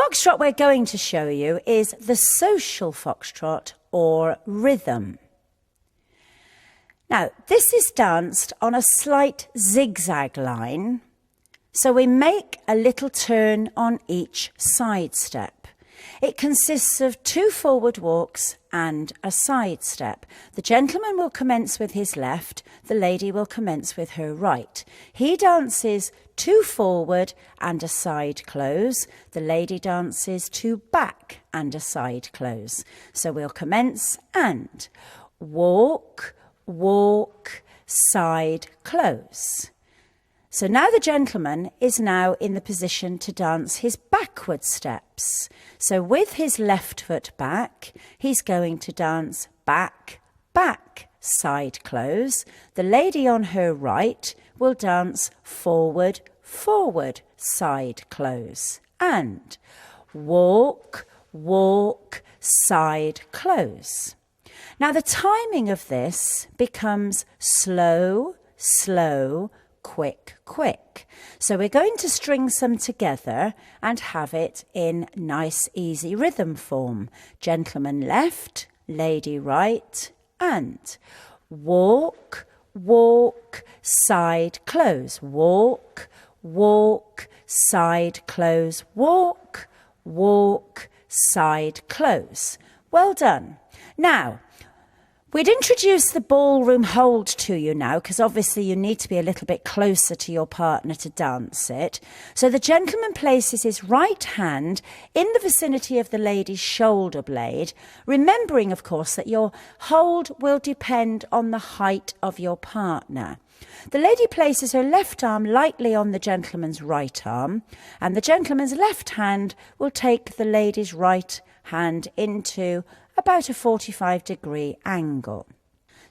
foxtrot we're going to show you is the social foxtrot or rhythm. Now, this is danced on a slight zigzag line, so we make a little turn on each side step. It consists of 2 forward walks and a side step. The gentleman will commence with his left, the lady will commence with her right. He dances 2 forward and a side close. The lady dances 2 back and a side close. So we'll commence and walk, walk, side close. So now the gentleman is now in the position to dance his backward steps. So with his left foot back, he's going to dance back, back, side close. The lady on her right will dance forward, forward, side close. And walk, walk, side close. Now the timing of this becomes slow, slow, quick, quick. So we're going to string some together and have it in nice, easy rhythm form. Gentleman left, lady right, and walk, walk, side close. Walk, walk, side close. Walk, walk, side close. Well done. Now, we'd introduce the ballroom hold to you now, because obviously you need to be a little bit closer to your partner to dance it. So the gentleman places his right hand in the vicinity of the lady's shoulder blade, remembering, of course, that your hold will depend on the height of your partner. The lady places her left arm lightly on the gentleman's right arm, and the gentleman's left hand will take the lady's right hand into about a 45-degree angle.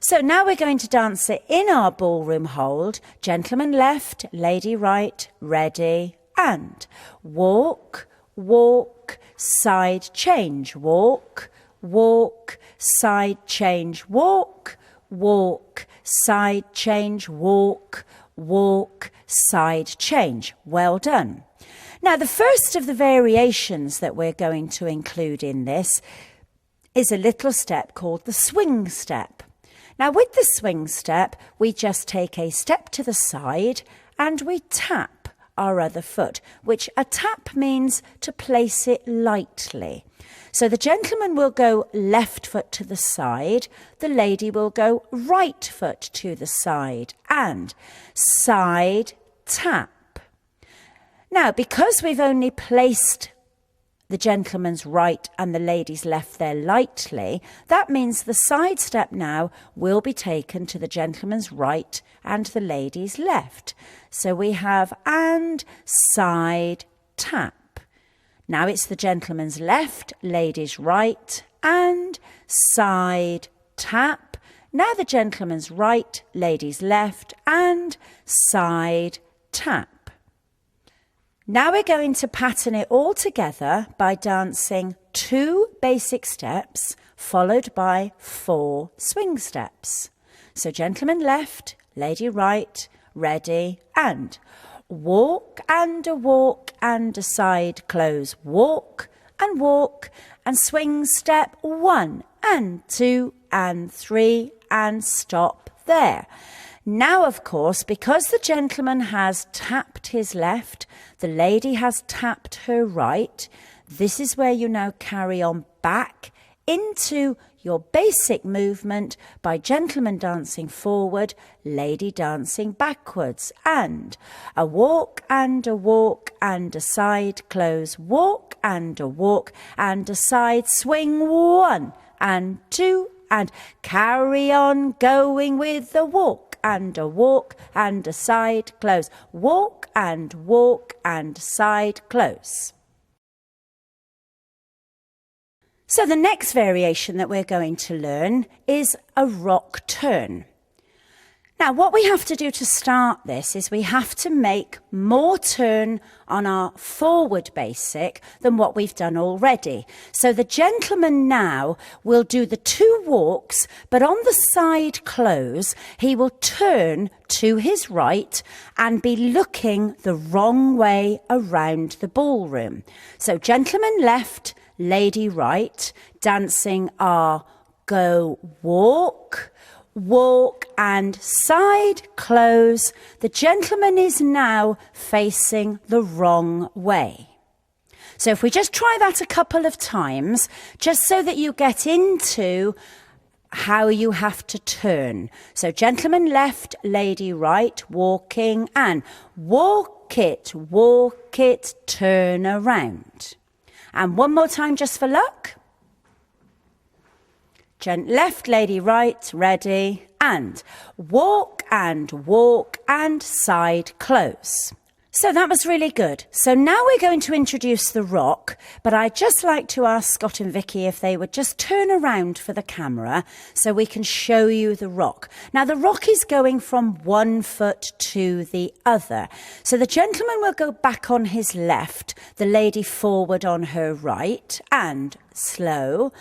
So now we're going to dance it in our ballroom hold. Gentleman left, lady right, ready, and walk, walk, side change, walk, walk, side change, walk, walk, side change, walk, walk, side change. Well done. Now, the first of the variations that we're going to include in this is a little step called the swing step. Now, with the swing step, we just take a step to the side and we tap our other foot, which a tap means to place it lightly. So the gentleman will go left foot to the side, the lady will go right foot to the side, and side tap. Now, because we've only placed the gentleman's right and the lady's left there lightly, that means the side step now will be taken to the gentleman's right and the lady's left. So we have and side tap. Now it's the gentleman's left, lady's right, and side tap. Now the gentleman's right, lady's left, and side tap. Now we're going to pattern it all together by dancing 2 basic steps followed by 4 swing steps. So gentleman left, lady right, ready, and walk and a side close, walk, and swing step 1 and 2 and 3 and stop there. Now, of course, because the gentleman has tapped his left, the lady has tapped her right, this is where you now carry on back into your basic movement by gentleman dancing forward, lady dancing backwards, and a walk and a side close, walk and a side swing, 1 and 2, and carry on going with the walk and a side close, walk and side close. So the next variation that we're going to learn is a rock turn. Now, what we have to do to start this is we have to make more turn on our forward basic than what we've done already. So the gentleman now will do the 2 walks, but on the side close, he will turn to his right and be looking the wrong way around the ballroom. So gentleman left, lady right, dancing our go walk, walk and side close. The gentleman is now facing the wrong way. So if we just try that a couple of times, just so that you get into how you have to turn. So gentleman left, lady right, walking and walk it, turn around. And one more time just for luck. Left, lady right, ready, and walk and side close. So that was really good. So now we're going to introduce the rock, but I'd just like to ask Scott and Vicky if they would just turn around for the camera so we can show you the rock. Now the rock is going from one foot to the other. So the gentleman will go back on his left, the lady forward on her right, and slow.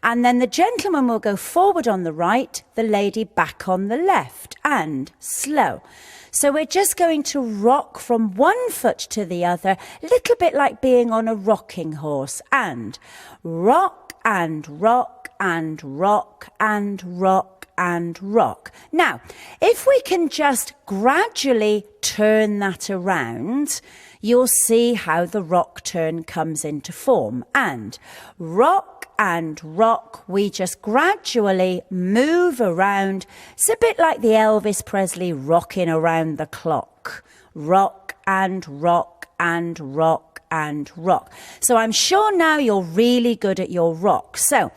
And then the gentleman will go forward on the right, the lady back on the left, and slow. So we're just going to rock from one foot to the other, a little bit like being on a rocking horse, and rock and rock and rock and rock and rock. Now, if we can just gradually turn that around, you'll see how the rock turn comes into form. And rock, we just gradually move around. It's a bit like the Elvis Presley rocking around the clock. Rock and rock and rock and rock. So I'm sure now you're really good at your rock. So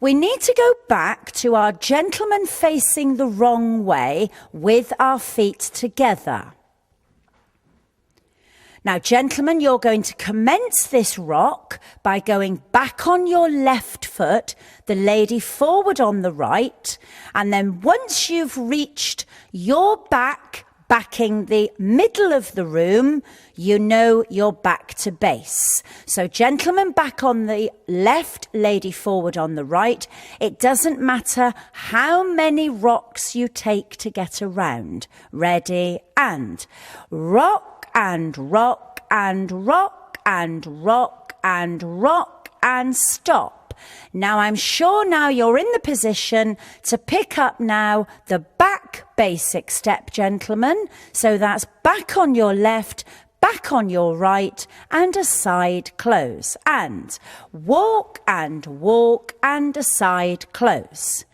we need to go back to our gentleman facing the wrong way with our feet together. Now, gentlemen, you're going to commence this rock by going back on your left foot, the lady forward on the right, and then once you've reached your back, backing the middle of the room, you know you're back to base. So gentlemen back on the left, lady forward on the right. It doesn't matter how many rocks you take to get around. Ready, and rock and rock and rock and rock and rock and stop. Now I'm sure now you're in the position to pick up now the back basic step, gentlemen. So that's back on your left, back on your right, and a side close. And walk and a side close.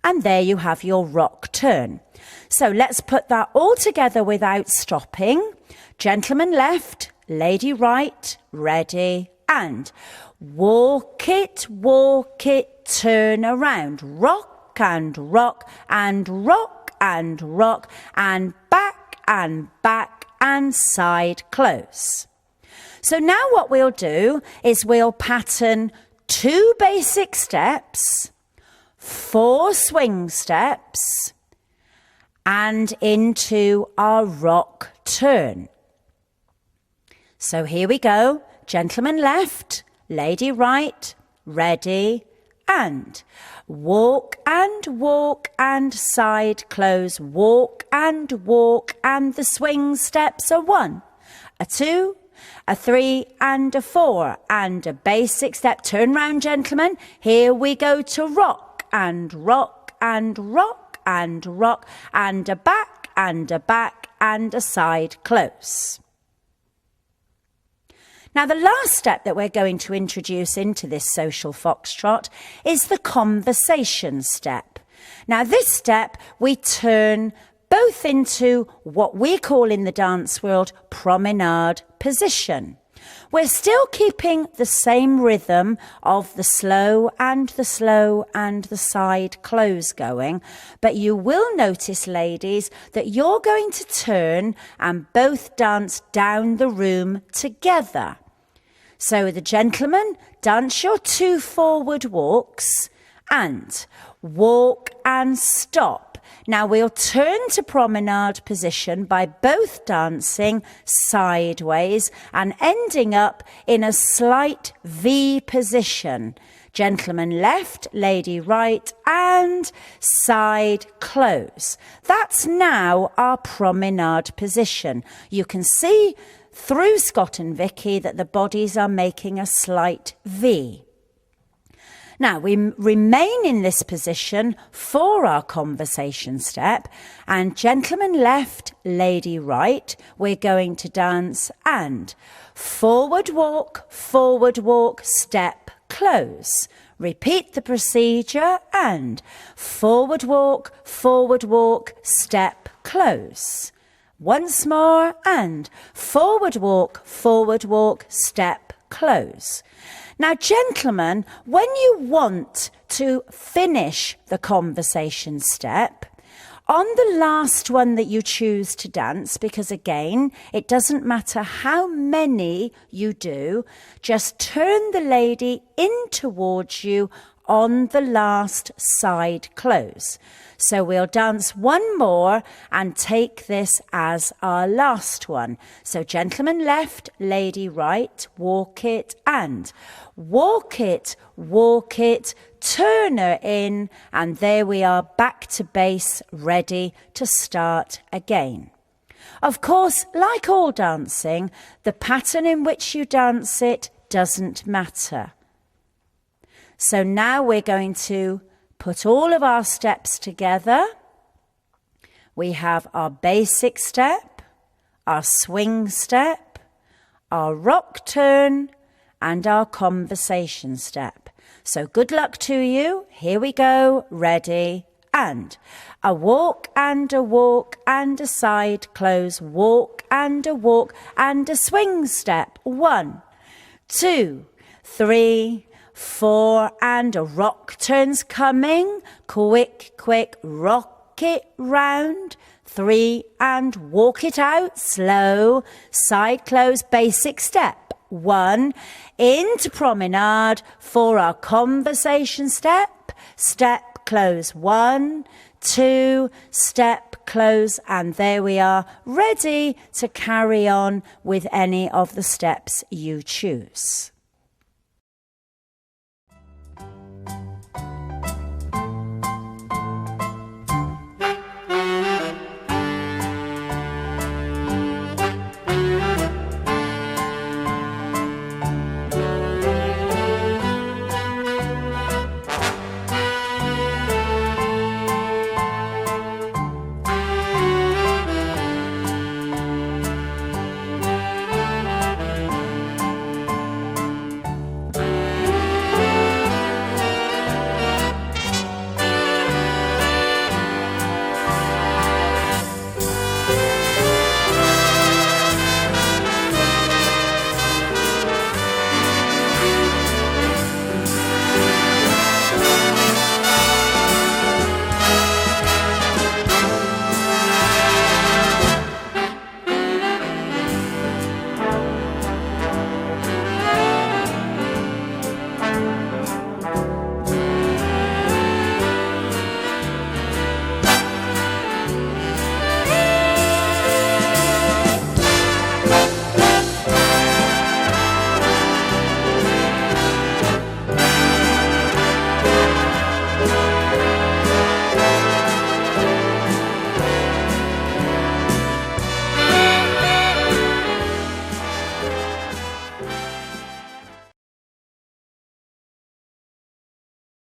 And there you have your rock turn. So let's put that all together without stopping. Gentleman left, lady right, ready, and walk it, turn around. Rock and rock and rock and rock and back and side close. So now what we'll do is we'll pattern 2 basic steps, 4 swing steps, and into our rock turn. So here we go. Gentleman left, lady right, ready, and walk and side close. Walk, and the swing steps are 1, a 2, a 3, and a 4, and a basic step. Turn round, gentlemen. Here we go to rock and rock and rock and rock, and a back and a side close. Now, the last step that we're going to introduce into this social foxtrot is the conversation step. Now, this step we turn both into what we call in the dance world promenade position. We're still keeping the same rhythm of the slow and the side close going, but you will notice, ladies, that you're going to turn and both dance down the room together. So the gentlemen, dance your 2 forward walks and walk and stop. Now we'll turn to promenade position by both dancing sideways and ending up in a slight V position. Gentleman left, lady right, and side close. That's now our promenade position. You can see through Scott and Vicky that the bodies are making a slight V. Now, we remain in this position for our conversation step, and gentleman left, lady right, we're going to dance and forward walk, step, close. Repeat the procedure and forward walk, step, close. Once more and forward walk, step, close. Now, gentlemen, when you want to finish the conversation step, on the last one that you choose to dance, because again, it doesn't matter how many you do, just turn the lady in towards you on the last side close. So we'll dance one more and take this as our last one. So gentleman left, lady right, walk it and walk it, turn her in, and there we are back to base, ready to start again. Of course, like all dancing, the pattern in which you dance it doesn't matter. So now we're going to put all of our steps together. We have our basic step, our swing step, our rock turn, and our conversation step. So good luck to you. Here we go. Ready. And a walk and a side close. Walk and a swing step. 1, 2, 3, 4, and a rock turn's coming. Quick, rock it round. 3, and walk it out. Slow, side close, basic step. 1, into promenade for our conversation step. Step, close. 1, 2, step, close, and there we are, ready to carry on with any of the steps you choose.